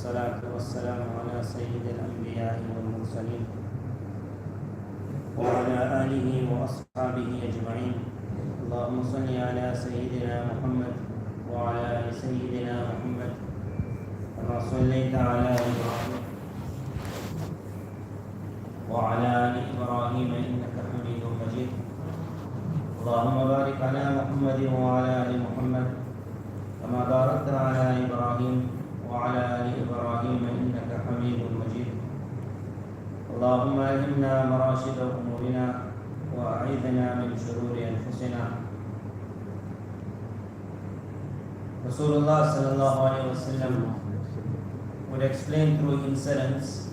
والصلاة والسلام على سيد الأنبياء والمرسلين وعلى آله وأصحابه أجمعين. اللهم صل على سيدنا محمد وعلى آل سيدنا محمد كما صليت على إبراهيم وعلى آل إبراهيم إنك حميد مجيد. اللهم بارك على محمد وعلى آل محمد كما باركت على إبراهيم وعلى آل إبراهيم إنك حميد مجيد. اللهم ألهمنا مراشد أمورنا وأعيذنا من شرور أنفسنا. Rasulullah sallallahu alayhi wa sallam would explain through incidents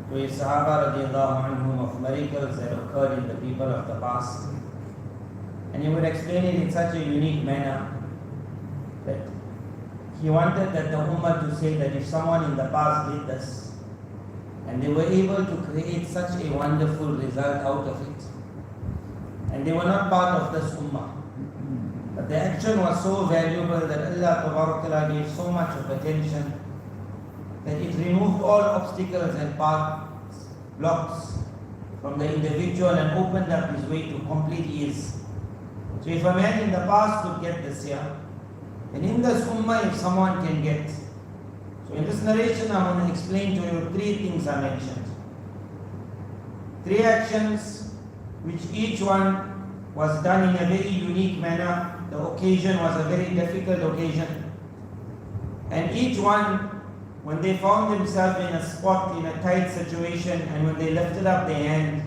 to his Sahaba radiallahu anhum of miracles that occurred in the people of the past. And he would explain it in such a unique manner that he wanted that the Ummah to say that if someone in the past did this and they were able to create such a wonderful result out of it, and they were not part of this Ummah, but the action was so valuable that Allah gave so much of attention that it removed all obstacles and paths, blocks from the individual and opened up his way to complete ease. So if a man in the past could get this here, then in this Ummah if someone can get. So in this narration I want to explain to you three things I mentioned. Three actions which each one was done in a very unique manner. The occasion was a very difficult occasion. And each one, when they found themselves in a spot, in a tight situation, and when they lifted up their hand,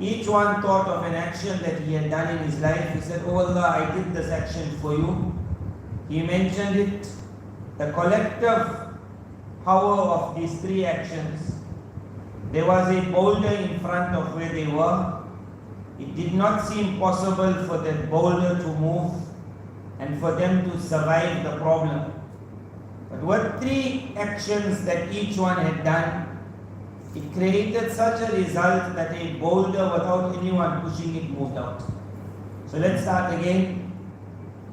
each one thought of an action that he had done in his life. He said, "Oh Allah, I did this action for you." He mentioned it, the collective power of these three actions. There was a boulder in front of where they were. It did not seem possible for that boulder to move and for them to survive the problem. But what three actions that each one had done, it created such a result that a boulder without anyone pushing it moved out. So let's start again.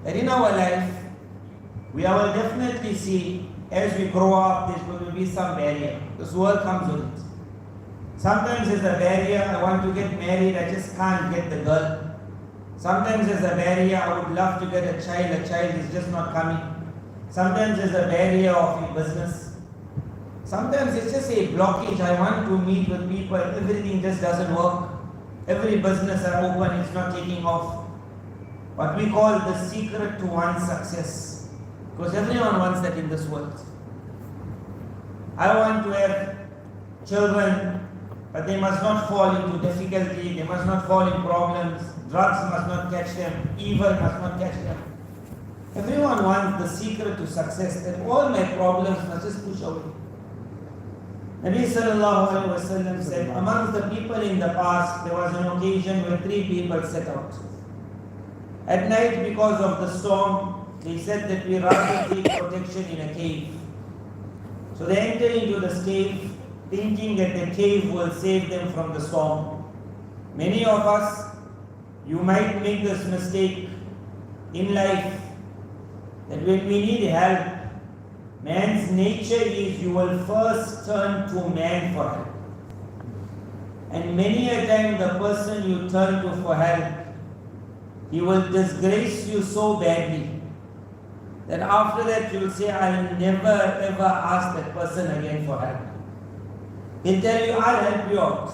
That in our life, we will definitely see as we grow up, there's going to be some barrier. This world comes with it. Sometimes there's a barrier, I want to get married, I just can't get the girl. Sometimes there's a barrier, I would love to get a child is just not coming. Sometimes there's a barrier of a business. Sometimes it's just a blockage, I want to meet with people, everything just doesn't work. Every business I open, it's not taking off. What we call the secret to one's success. Because everyone wants that in this world. I want to have children, but they must not fall into difficulty, they must not fall in problems, drugs must not catch them, evil must not catch them. Everyone wants the secret to success, that all my problems must just push away. Nabi sallallahu alayhi wa sallam said, amongst the people in the past, there was an occasion where three people set out. At night, because of the storm, they said that we rather take protection in a cave. So they entered into this cave, thinking that the cave will save them from the storm. Many of us, you might make this mistake in life, that when we need help, man's nature is you will first turn to man for help. And many a time the person you turn to for help, he will disgrace you so badly that after that you will say, I'll never ever ask that person again for help. He'll tell you, I'll help you out.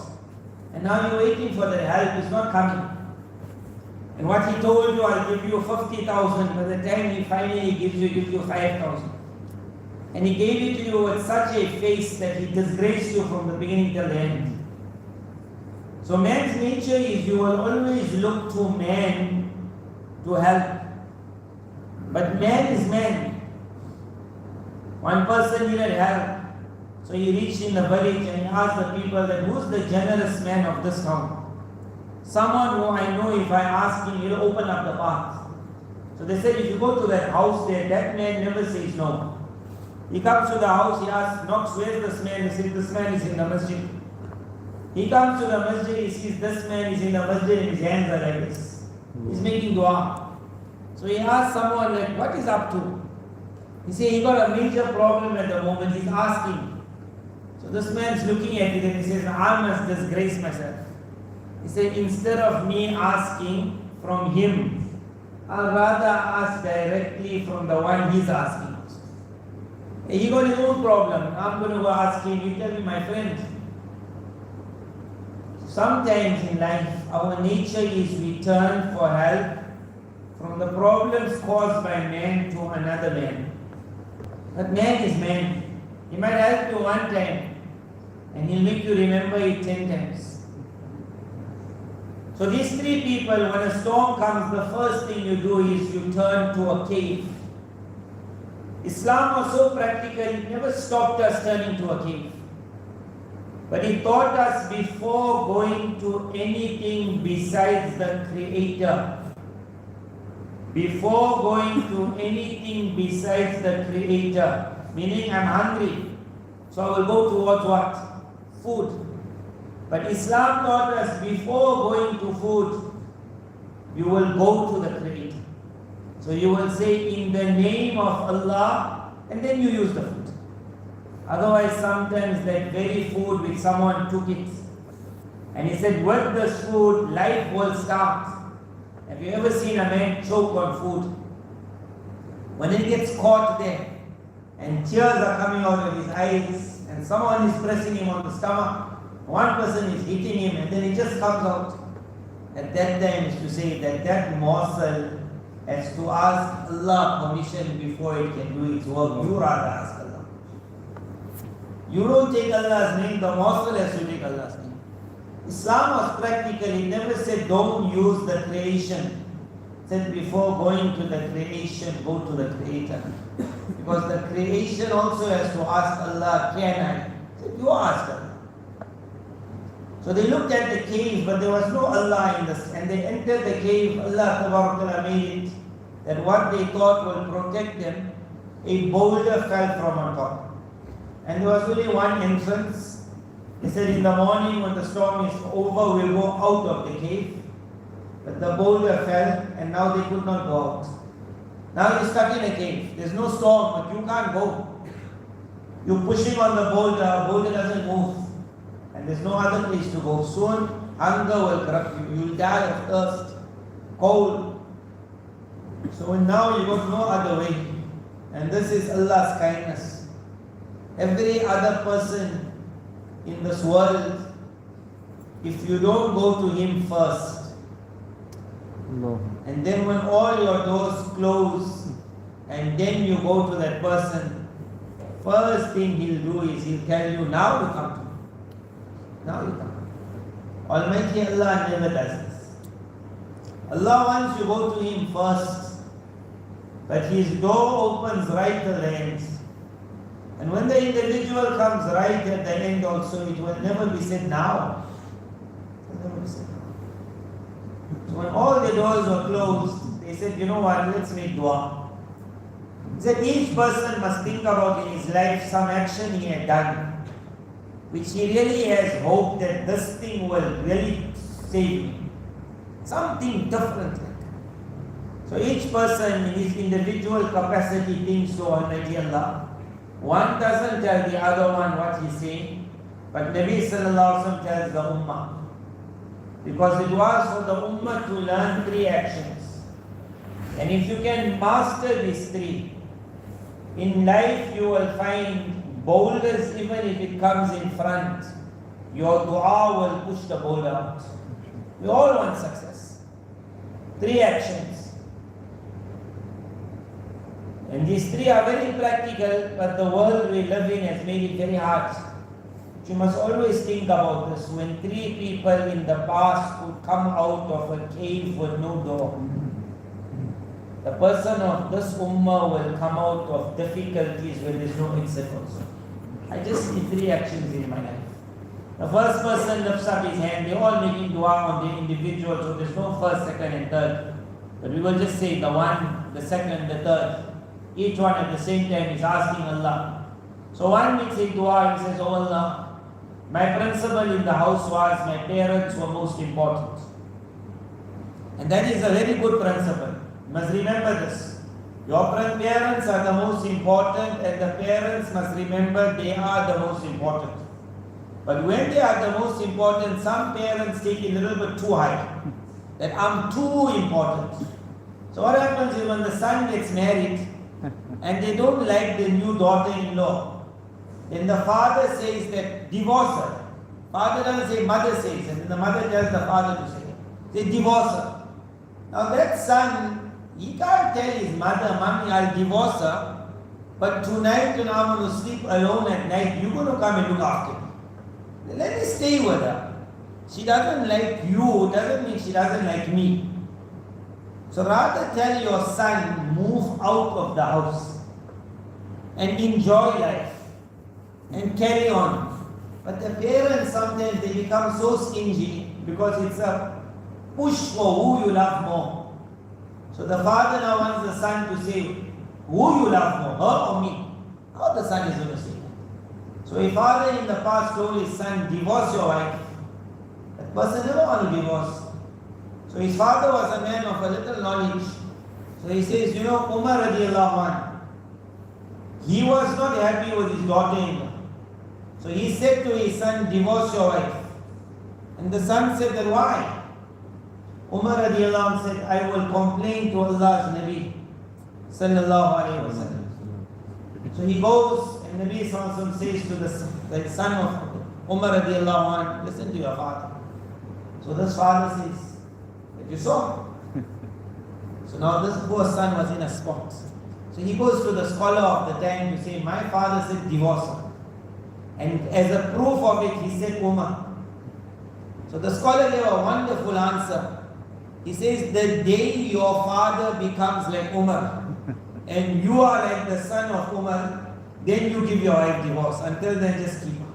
And now you're waiting for that help, it's not coming. And what he told you, I'll give you 50,000, by the time he finally gives you 5,000. And he gave it to you with such a face that he disgraced you from the beginning till the end. So man's nature is you will always look to man to help. But man is man. One person needed help. So he reached in the village and he asked the people that who's the generous man of this town? Someone who I know if I ask him, he'll open up the path. So they said if you go to that house there, that man never says no. He comes to the house, he asks, knocks, where's this man? He says, this man is in the masjid. He comes to the masjid, he sees this man is in the masjid and his hands are like this. He's making dua. So he asked someone like, what is up to? He said he got a major problem at the moment. He's asking. So this man's looking at it and he says, I must disgrace myself. He said, instead of me asking from him, I'll rather ask directly from the one he's asking. He got his own problem. I'm going to go ask him. You tell me, my friend. Sometimes in life, our nature is we turn for help from the problems caused by man to another man. But man is man. He might help you one time and he'll make you remember it 10 times. So these three people, when a storm comes, the first thing you do is you turn to a cave. Islam was so practical, it never stopped us turning to a cave. But it taught us before going to anything besides the Creator. Before going to anything besides the Creator. Meaning I'm hungry, so I will go towards what? Food. But Islam taught us before going to food, you will go to the Creator. So you will say in the name of Allah and then you use the food. Otherwise sometimes that very food which someone took it and he said with this food life will start. Have you ever seen a man choke on food? When it gets caught there and tears are coming out of his eyes and someone is pressing him on the stomach, one person is hitting him and then it just comes out. At that time is to say that morsel has to ask Allah permission before it can do its work. You rather ask Allah. You don't take Allah's name, the morsel has to take Allah's name. Islam was practical. It never said don't use the creation. It said before going to the creation, go to the Creator. Because the creation also has to ask Allah, can I? He said, you ask Allah. So they looked at the cave, but there was no Allah in this. And they entered the cave. Allah Ta'ala made it that what they thought will protect them, a boulder fell from on top. And there was only one entrance. He said in the morning when the storm is over, we'll go out of the cave. But the boulder fell and now they could not go out. Now you're stuck in a cave. There's no storm, but you can't go. You're pushing on the boulder doesn't move. And there's no other place to go. Soon, hunger will corrupt you. You'll die of thirst, cold. So now you got no other way. And this is Allah's kindness. Every other person in this world, if you don't go to him first, no. And then when all your doors close, and then you go to that person, first thing he'll do is he'll tell you, now you come to me. Now you come. Almighty Allah never does this. Allah wants you go to him first, but his door opens right till the end. And when the individual comes right at the end also, it will never be said now. It will never be said now. So when all the doors were closed, they said, you know what, let's make dua. He said each person must think about in his life some action he had done, which he really has hope that this thing will really save me. Something different. So each person in his individual capacity thinks to Almighty Allah. One doesn't tell the other one what he's saying, but Nabi Sallallahu Alaihi Wasallam tells the Ummah. Because it was for the Ummah to learn three actions. And if you can master these three, in life you will find boulders, even if it comes in front, your dua will push the boulder out. We all want success. Three actions. And these three are very practical, but the world we live in has made it very hard. You must always think about this. When three people in the past could come out of a cave with no door, the person of this ummah will come out of difficulties when there is no exit also. I just see three actions in my life. The first person lifts up his hand. They're all making dua on the individual, so there's no first, second and third. But we will just say the one, the second, the third. Each one at the same time is asking Allah. So one makes a dua, he says, oh Allah, my principle in the house was my parents were most important. And that is a very good principle. You must remember this. Your parents are the most important, and the parents must remember they are the most important. But when they are the most important, some parents take it a little bit too high, that I'm too important. So what happens is when the son gets married and they don't like the new daughter-in-law, then the father says that divorce her. Father doesn't say, mother says, and then the mother tells the father to say, they divorce her. Now that son, he can't tell his mother, Mommy, I'll divorce her, but tonight when I'm going to sleep alone at night, you're going to come and look after me. Let me stay with her. She doesn't like you, doesn't mean she doesn't like me. So rather tell your son, move out of the house and enjoy life and carry on. But the parents sometimes they become so stingy because it's a push for who you love more. So the father now wants the son to say, who you love more, her or me? How the son is going to say that? So a father in the past told his son, divorce your wife. That person never want to divorce. So his father was a man of a little knowledge. So he says, Umar radiallahu anh, he was not happy with his daughter-in-law. So he said to his son, divorce your wife. And the son said that why? Umar radiallahu anh said, I will complain to Allah's Nabi sallallahu alayhi wa sallam. So he goes and Nabi sallallahu alayhi wa sallam says to the son of Umar radiallahu anh, listen to your father. So this father says, that you saw. So now this poor son was in a spot. So he goes to the scholar of the time to say, my father said divorce her. And as a proof of it, he said Umar. So the scholar gave a wonderful answer. He says, the day your father becomes like Umar and you are like the son of Umar, then you give your wife divorce. Until then, just keep her.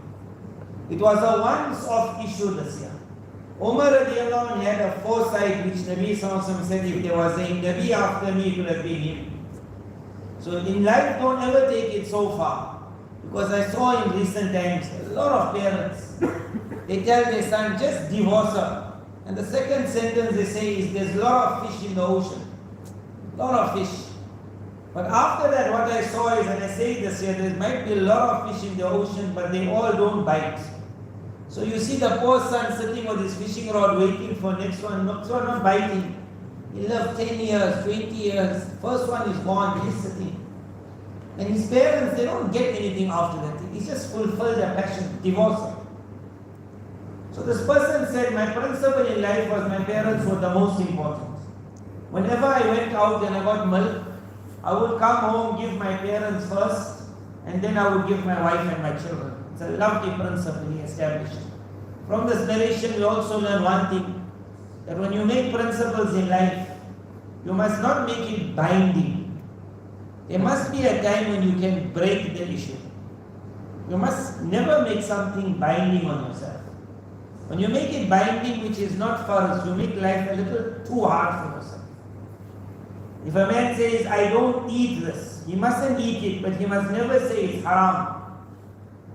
It was a once-off issue this year. Umar radiallahu anh had a foresight which Nabi sallallahu alaihi wasallam said, if there was a Nabi after me, it would have been him. So in life, don't ever take it so far. Because I saw in recent times, a lot of parents, they tell their son, just divorce her. And the second sentence they say is, there's a lot of fish in the ocean. A lot of fish. But after that, what I saw is, and I say this here, there might be a lot of fish in the ocean, but they all don't bite. So you see the poor son sitting with his fishing rod waiting for next one not biting. He lived 10 years, 20 years. First one is gone, he's sitting. And his parents, they don't get anything after that. He just fulfilled their passion, divorce her. So this person said, my principle in life was my parents were the most important. Whenever I went out and I got milk, I would come home, give my parents first, and then I would give my wife and my children. It's a lovely principle he established. From this narration, we also learn one thing, that when you make principles in life, you must not make it binding. There must be a time when you can break the issue. You must never make something binding on yourself. When you make it binding, which is not for us, you make life a little too hard for yourself. If a man says, I don't eat this, he mustn't eat it, but he must never say it's haram.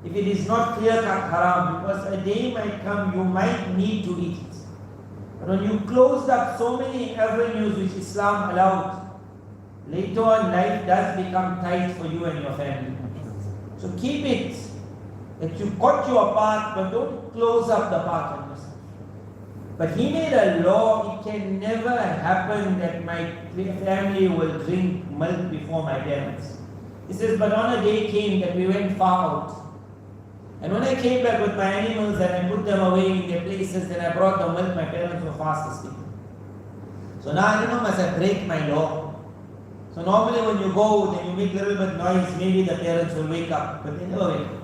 If it is not clear-cut haram, because a day might come, you might need to eat it. But when you closed up so many avenues which Islam allowed, later on life does become tight for you and your family. So keep it, that you cut your path, but don't close up the path on yourself. But he made a law, it can never happen that my family will drink milk before my parents. He says, but on a day came that we went far out. And when I came back with my animals and I put them away in their places, then I brought the milk, my parents were fast asleep. So now I don't know, must I break my law? So normally when you go, then you make a little bit noise, maybe the parents will wake up, but they never wake up.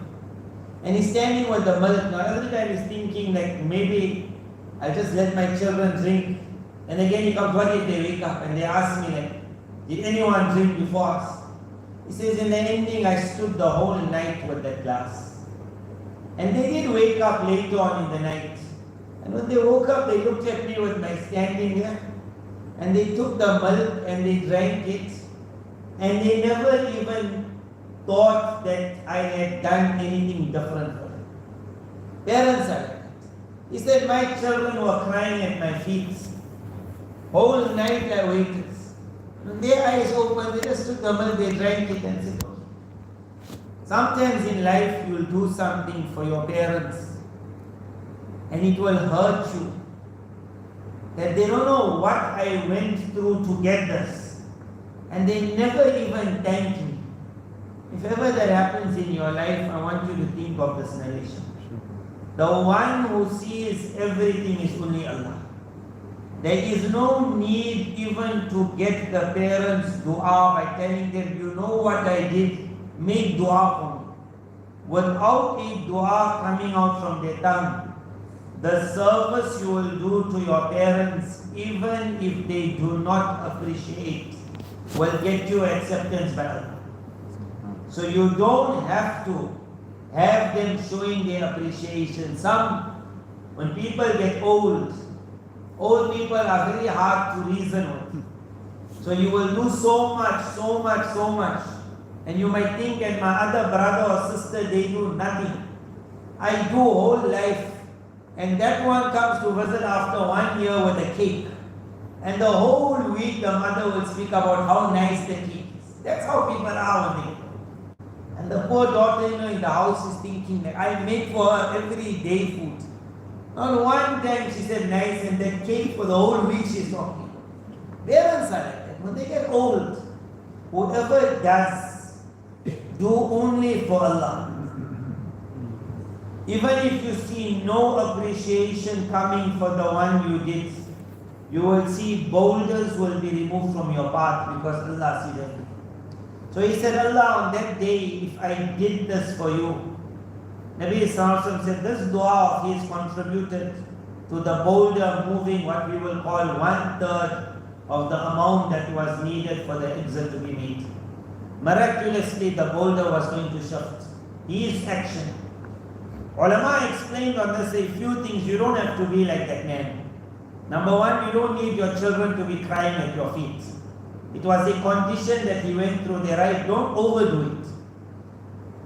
And he's standing with the milk. Now every time he's thinking like, maybe I'll just let my children drink. And again he comes, what if they wake up and they ask me like, did anyone drink before us? He says, in the ending I stood the whole night with that glass. And they did wake up later on in the night. And when they woke up, they looked at me with my standing here. And they took the milk and they drank it. And they never even thought that I had done anything different for them. Parents are like that. He said, my children were crying at my feet. Whole night I waited. When their eyes open, they just took the milk, they drank it and said, okay. Sometimes in life you will do something for your parents and it will hurt you. That they don't know what I went through to get this. And they never even thank me. If ever that happens in your life, I want you to think of this narration. The one who sees everything is only Allah. There is no need even to get the parents dua by telling them, you know what I did, make dua for me. Without a dua coming out from their tongue, the service you will do to your parents, even if they do not appreciate, will get you acceptance by Allah. So you don't have to have them showing their appreciation. When people get old people are very hard to reason with. So you will do so much, and you might think, and my other brother or sister, they do nothing. I do whole life, and that one comes to visit after 1 year with a cake. And the whole week the mother will speak about how nice the cake is. That's how people are when they grow. And the poor daughter, in the house is thinking that I make for her every day food. Not one time she said nice, and that cake for the whole week she's talking. Parents are like that. When they get old, whoever does, do only for Allah. Even if you see no appreciation coming for the one you did, you will see boulders will be removed from your path because Allah sees them. So he said, Allah, on that day, if I did this for you, Nabi Sallallahu Alaihi Wasallam said, this dua of his contributed to the boulder moving what we will call 1/3 of the amount that was needed for the exit to be made. Miraculously, the boulder was going to shift. His action. Ulama explained on this a few things. You don't have to be like that man. Number one, you don't need your children to be crying at your feet. It was a condition that he went through. They right, don't overdo it.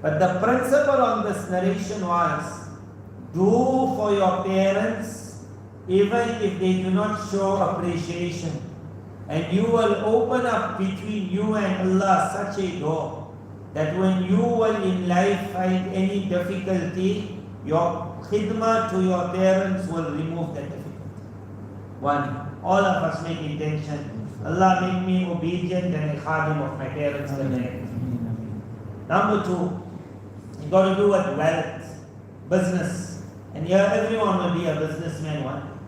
But the principle on this narration was, do for your parents even if they do not show appreciation. And you will open up between you and Allah such a door that when you will in life find any difficulty, your khidmah to your parents will remove that difficulty. One, all of us make intention. Allah make me obedient and a khadim of my parents. Number two, you got to do what? Wealth, business. And here everyone will be a businessman one.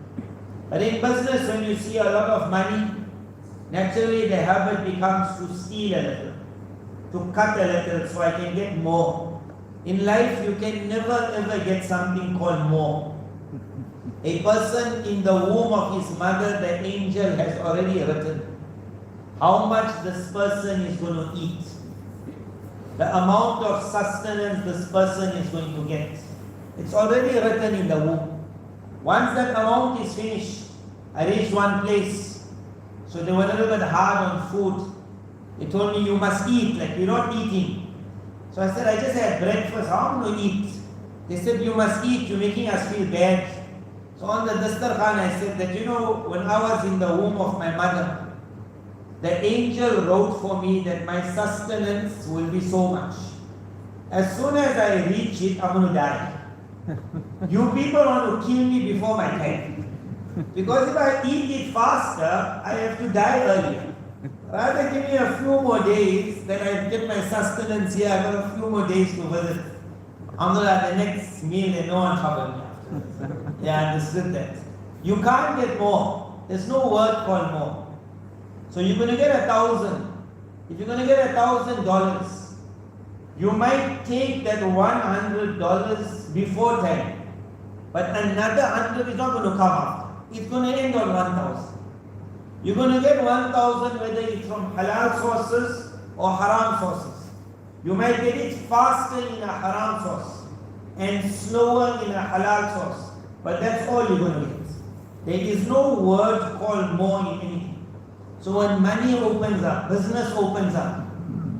But in business, when you see a lot of money, naturally the habit becomes to steal a little, to cut a little so I can get more. In life, you can never ever get something called more. A person in the womb of his mother, the angel has already written how much this person is going to eat, the amount of sustenance this person is going to get. It's already written in the womb. Once that amount is finished, I reached one place, so they were a little bit hard on food. They told me, you must eat, like you're not eating. So I said, I just had breakfast, how am I going to eat? They said, you must eat, you're making us feel bad. So on the Dastarkhan, I said that, when I was in the womb of my mother, the angel wrote for me that my sustenance will be so much. As soon as I reach it, I'm going to die. You people want to kill me before my time. Because if I eat it faster, I have to die earlier. Rather give me a few more days, then I get my sustenance here, I got a few more days to visit. Alhamdulillah, the next meal, and no one troubled me after. Yeah, I understood that. You can't get more. There's no word called more. So you're going to get 1,000. If you're going to get $1,000, you might take that $100 before time. But another 100 is not going to come after. It's going to end on 1,000. You're going to get 1,000 whether it's from halal sources or haram sources. You might get it faster in a haram source and slower in a halal source. But that's all you're going to get. There is no word called more in anything. So when money opens up, business opens up,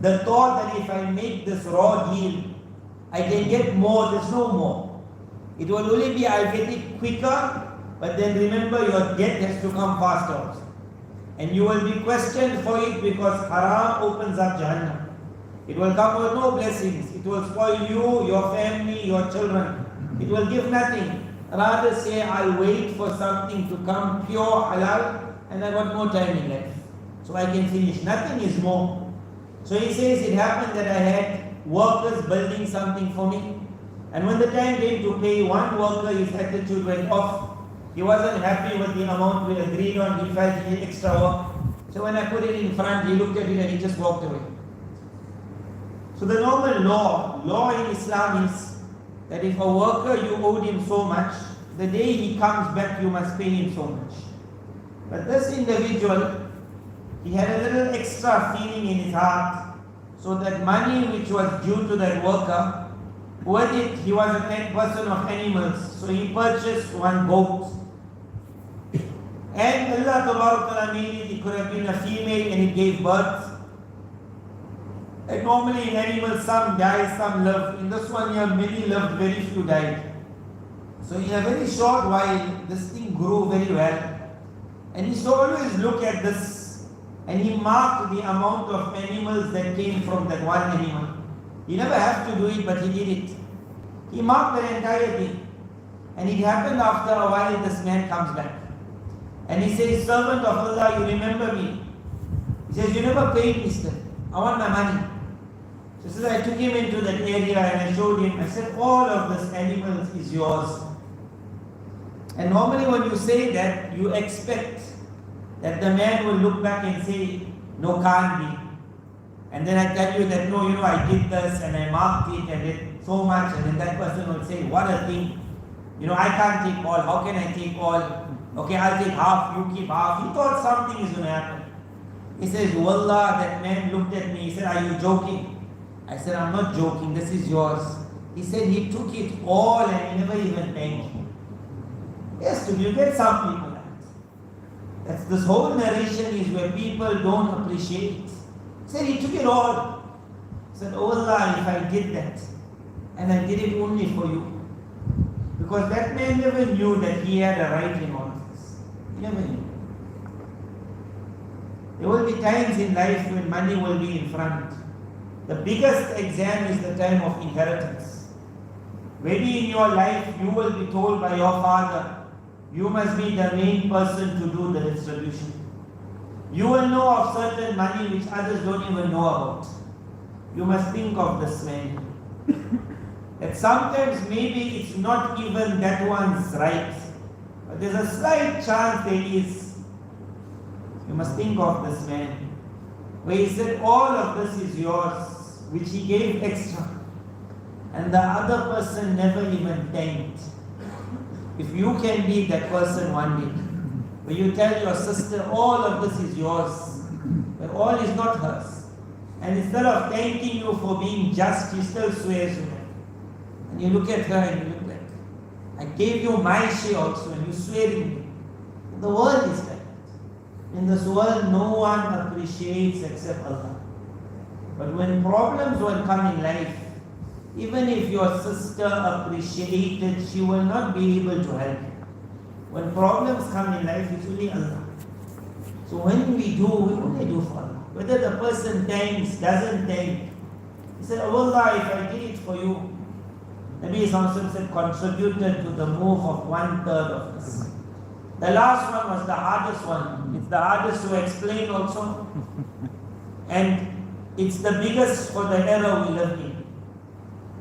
the thought that if I make this raw deal, I can get more, there's no more. It will only be, I'll get it quicker, but then remember your debt has to come faster also. And you will be questioned for it because haram opens up Jahannam. It will come with no blessings. It will spoil you, your family, your children. It will give nothing. Rather say, I'll wait for something to come pure halal, and I got more time in life, so I can finish. Nothing is more. So he says, it happened that I had workers building something for me. And when the time came to pay, one worker, his attitude went off. He wasn't happy with the amount we agreed on. He felt he had extra work. So when I put it in front, he looked at it and he just walked away. So the normal law in Islam is that if a worker, you owed him so much, the day he comes back, you must pay him so much. But this individual, he had a little extra feeling in his heart, so that money which was due to that worker, with it, he was a person of animals, so he purchased one goat. And Allah Ta'ala made it could have been a female and it gave birth. And normally in animals, some die, some live. In this one year, many lived, very few died. So in a very short while, this thing grew very well. And he used to always look at this, and he marked the amount of animals that came from that one animal. He never had to do it, but he did it. He marked the entire thing. And it happened after a while, this man comes back. And he says, servant of Allah, you remember me? He says, you never paid me still. I want my money. So he says, I took him into that area and I showed him. I said, all of this animals is yours. And normally when you say that, you expect that the man will look back and say, no, can't be. And then I tell you that, no, I did this and I marked it and did so much. And then that person will say, what a thing. I can't take all. How can I take all? Okay, I'll take half, you keep half. He thought something is going to happen. He says, Wallah, that man looked at me. He said, are you joking? I said, I'm not joking. This is yours. He said, he took it all and he never even thanked me. Yes, you get some people like that. That's this whole narration is where people don't appreciate it. He said, he took it all. He said, oh Allah, if I did that, and I did it only for you. Because that man never knew that he had a right in all this. He never knew. There will be times in life when money will be in front. The biggest exam is the time of inheritance. Maybe in your life you will be told by your father, you must be the main person to do the distribution. You will know of certain money which others don't even know about. You must think of this man. That sometimes maybe it's not even that one's right, but there's a slight chance there is. You must think of this man, where he said, all of this is yours, which he gave extra, and the other person never even thanked. If you can be that person one day, where you tell your sister, all of this is yours, but all is not hers, and instead of thanking you for being just, she still swears you. And you look at her and you look like, I gave you my share also and you swear in me. The world is like that. In this world, no one appreciates except Allah. But when problems will come in life, even if your sister appreciated, she will not be able to help you. When problems come in life, it's only Allah. So when we only do for Allah. Whether the person thanks, doesn't thank. He said, oh Allah, if I did it for you, Nabi Sallallahu said, contributed to the move of 1/3 of this. The last one was the hardest one. It's the hardest to explain also. And it's the biggest for the era we live in.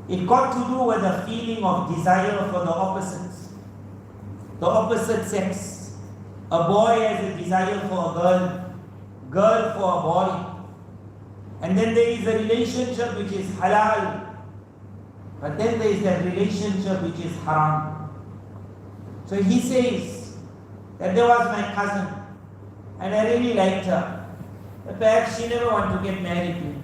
It got to do with a feeling of desire for the opposites. The opposite sex. A boy has a desire for a girl, girl for a boy. And then there is a relationship which is halal. But then there is that relationship which is haram. So he says that there was my cousin and I really liked her. But perhaps she never wanted to get married to me.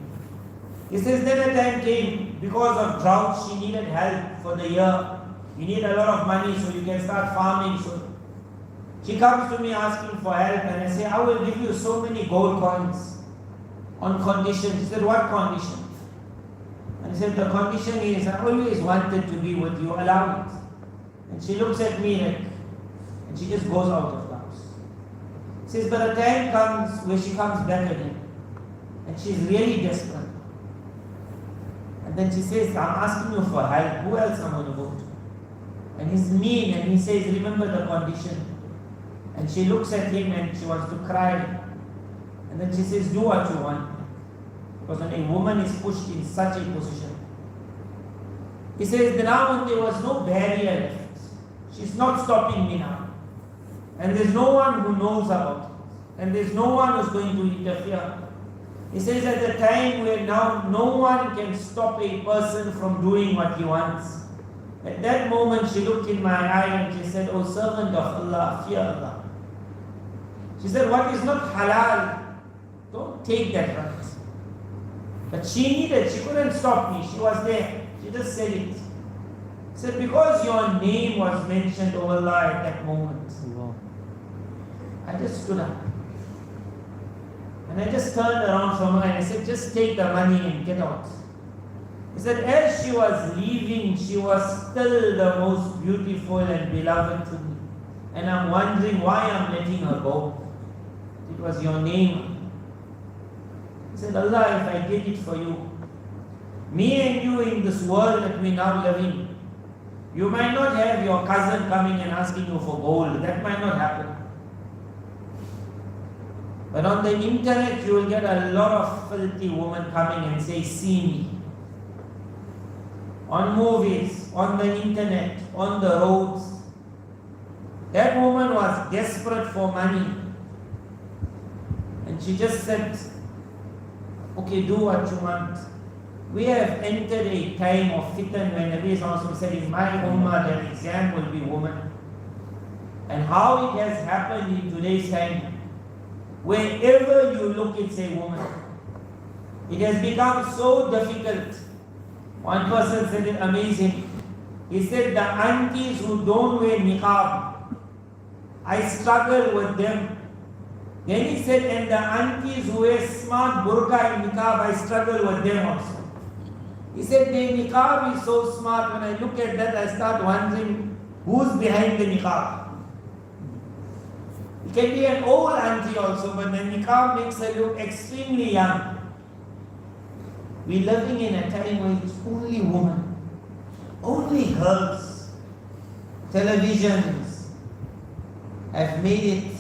He says then a time came, because of drought, she needed help for the year. You need a lot of money so you can start farming. So she comes to me asking for help and I say, I will give you so many gold coins on condition. She said, what condition? And he said, the condition is, I always wanted to be with you, allow it. And she looks at me like, and she just goes out of the house. Says, but a time comes where she comes back again. And she's really desperate. And then she says, I'm asking you for help. Who else am I going to go to? And he's mean and he says, remember the condition. And she looks at him and she wants to cry. And then she says, do what you want. Because when a woman is pushed in such a position. He says, now there was no barrier left. She's not stopping me now. And there's no one who knows about it. And there's no one who's going to interfere. He says at the time where now no one can stop a person from doing what he wants. At that moment she looked in my eye and she said, O servant of Allah, fear Allah. She said, what is not halal, don't take that right. But she couldn't stop me, she was there. She just said it. She said, because your name was mentioned, O Allah, at that moment. I just stood up. And I just turned around from her and I said, just take the money and get out. He said, as she was leaving, she was still the most beautiful and beloved to me. And I'm wondering why I'm letting her go. It was your name. He said, Allah, if I did it for you, me and you in this world that we now live in, you might not have your cousin coming and asking you for gold. That might not happen. But on the internet, you will get a lot of filthy women coming and say, see me. On movies, on the internet, on the roads. That woman was desperate for money. And she just said, okay, do what you want. We have entered a time of fitan when Nabi Sallallahu said, in my ummah, the exam will be woman. And how it has happened in today's time, wherever you look, it's a woman. It has become so difficult. One person said it amazing. He said, the aunties who don't wear niqab, I struggle with them. Then he said, and the aunties who wear smart burqa and niqab, I struggle with them also. He said, the niqab is so smart. When I look at that, I start wondering, who's behind the niqab? It can be an old auntie also, but the niqab makes her look extremely young. We're living in a time where it's only women, only girls. Televisions have made it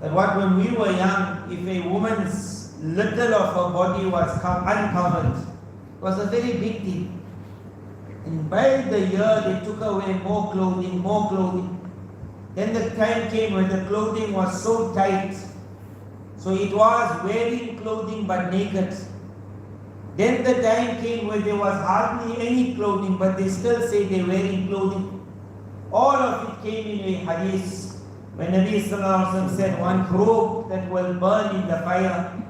that when we were young, if a woman's little of her body was uncovered, it was a very big deal. And by the year, they took away more clothing, more clothing. Then the time came when the clothing was so tight, so it was wearing clothing but naked. Then the time came where there was hardly any clothing, but they still say they're wearing clothing. All of it came in a hadith when Nabi Sallallahu Alaihi Wasallam said, one robe that will burn in the fire.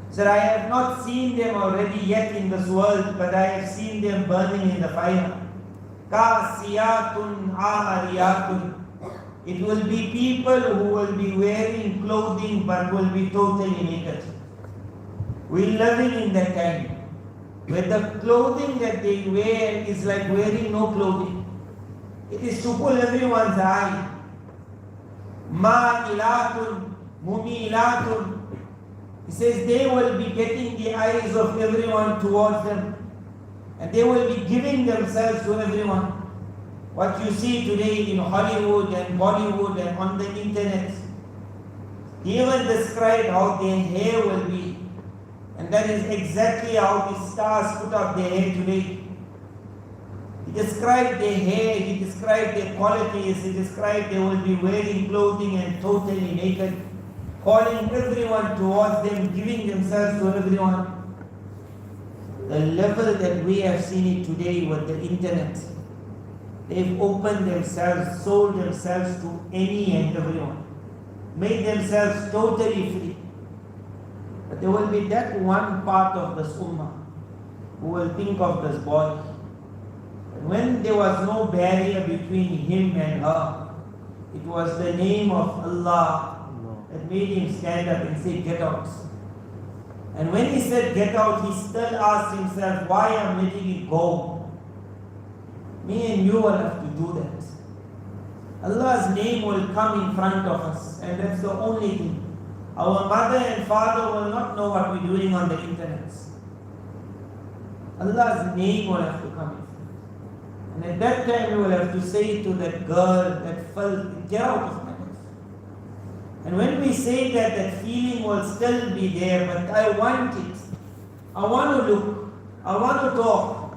He said, I have not seen them already yet in this world, but I have seen them burning in the fire. Kasiyatun ariyatun. It will be people who will be wearing clothing but will be totally naked. We're living in that time where the clothing that they wear is like wearing no clothing. It is to pull everyone's eye. Ma'ilatun, mumilatun. He says they will be getting the eyes of everyone towards them. And they will be giving themselves to everyone. What you see today in Hollywood and Bollywood and on the internet, he even described how their hair will be. And that is exactly how the stars put up their hair today. He described their hair, he described their qualities, he described they will be wearing clothing and totally naked, calling everyone towards them, giving themselves to everyone. The level that we have seen it today with the internet, they've opened themselves, sold themselves to any and everyone, made themselves totally free. But there will be that one part of this ummah who will think of this boy. And when there was no barrier between him and her, it was the name of Allah that made him stand up and say, get out. And when he said get out, he still asked himself, why I'm letting it go? Me and you will have to do that. Allah's name will come in front of us, and that's the only thing. Our mother and father will not know what we're doing on the internet. Allah's name will have to come in front. And at that time we will have to say to that girl that fell, get out of my life. And when we say that, that feeling will still be there, but I want it. I want to look. I want to talk.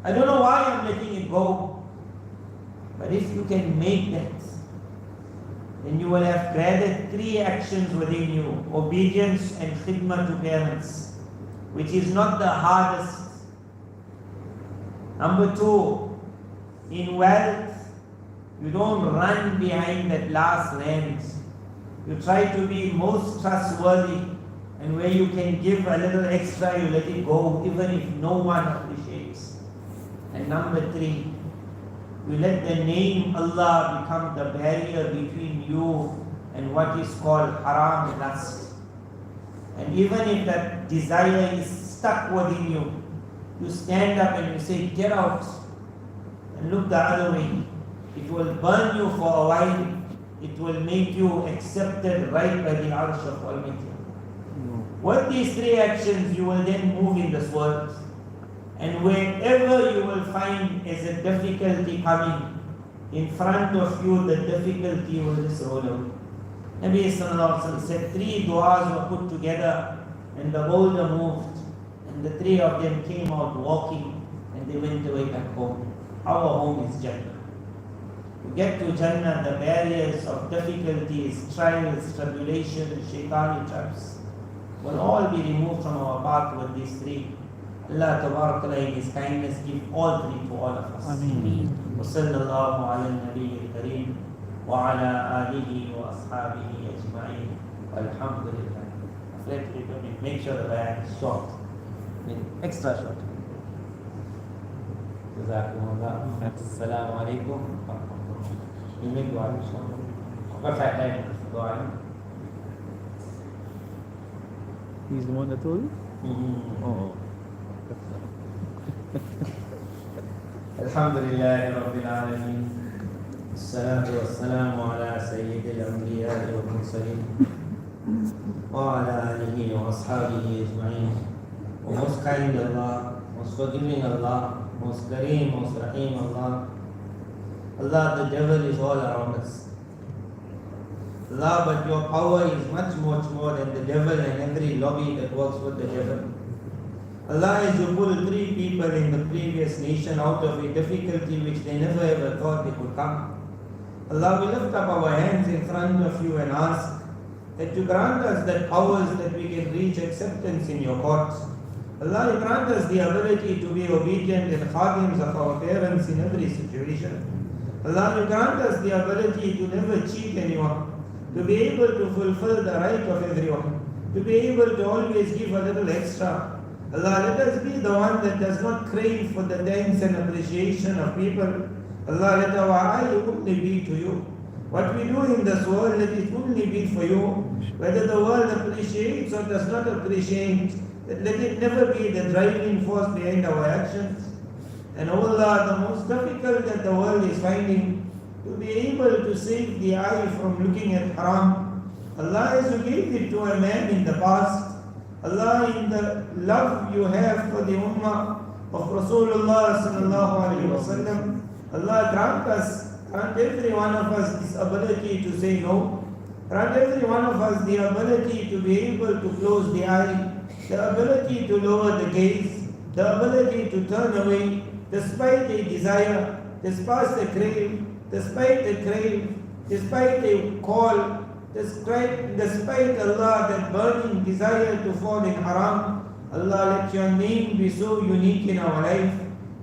I don't know why I'm letting it go. But if you can make that, then you will have gathered 3 actions within you: obedience and khidmah to parents, which is not the hardest. Number 2, in wealth, you don't run behind that last land. You try to be most trustworthy, and where you can give a little extra, you let it go, even if no one appreciates. And number 3, you let the name Allah become the barrier between you and what is called haram lust. And even if that desire is stuck within you, you stand up and you say, get out, and look the other way. It will burn you for a while. It will make you accepted right by the arsh of Almighty. With these 3 actions, you will then move in this world. And wherever you will find as a difficulty coming in front of you, the difficulty will just roll away. Nabi Sallallahu Alaihi Wasallam said 3 du'as were put together, and the boulder moved, and the 3 of them came out walking, and they went away back home. Our home is Jannah. You get to Jannah, the barriers of difficulties, trials, tribulations, shaitani traps will all be removed from our path with these 3. Allah Tabarak in His kindness give all 3 to all of us. Ameen. Wa sallallahu ala nabiyyil kareem wa ala alihi wa ashabihi ajma'in. Alhamdulillah. Make sure the bayan is short. Extra short. Jazakumullah. Assalamu alaikum. You make dua. What time dua? He's the one that told you? Oh. Alhamdulillah Rabbil Alameen. Assalatu wassalamu ala Sayyidil Anbiya wal Mursaleen wa ala alihi wa ashabihi ajma'in. O most kind Allah, most forgiving Allah, most Kareem, most Rahim Allah. Allah, the devil is all around us. Allah, but your power is much more than the devil and every lobby that works with the devil. Allah, as you pulled 3 people in the previous nation out of a difficulty which they never ever thought they could come. Allah, we lift up our hands in front of you and ask that you grant us that powers that we can reach acceptance in your court. Allah, you grant us the ability to be obedient and khadims of our parents in every situation. Allah, you grant us the ability to never cheat anyone, to be able to fulfill the right of everyone, to be able to always give a little extra. Allah, let us be the one that does not crave for the thanks and appreciation of people. Allah, let our eye only be to you. What we do in this world, let it only be for you. Whether the world appreciates or does not appreciate, let it never be the driving force behind our actions. And oh Allah, the most difficult that the world is finding, to be able to save the eye from looking at haram. Allah, as you gave it to a man in the past, Allah, in the love you have for the ummah of Rasulullah sallallahu alaihi wasallam, Allah, grant every one of us this ability to say no. Grant every one of us the ability to be able to close the eye, the ability to lower the gaze, the ability to turn away, despite a desire, despite the crave, despite a call, despite Allah, that burning desire to fall in haram. Allah, let your name be so unique in our life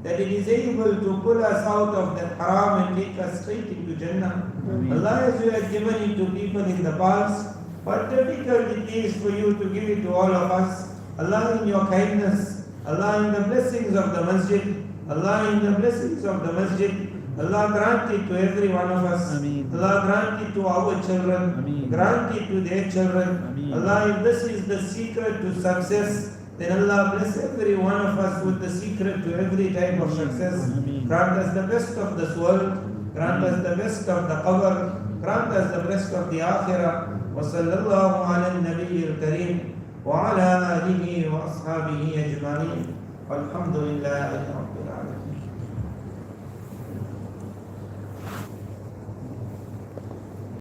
that it is able to pull us out of that haram and take us straight into Jannah. Ameen. Allah, as you have given it to people in the past, what difficult it is for you to give it to all of us. Allah, in your kindness, Allah, in the blessings of the Masjid, Allah, in the blessings of the Masjid, Allah, grant it to every one of us. Ameen. Allah, grant it to our children. Ameen. Grant it to their children. Ameen. Allah, if this is the secret to success, then Allah bless every one of us with the secret to every type of success. Ameen. Grant us the best of this world. grant us the best of the qabr, grant us the best of the akhirah. وصلى الله على النبي الكريم وعلى آله وأصحابه أجمعين والحمد لله رب العالمين.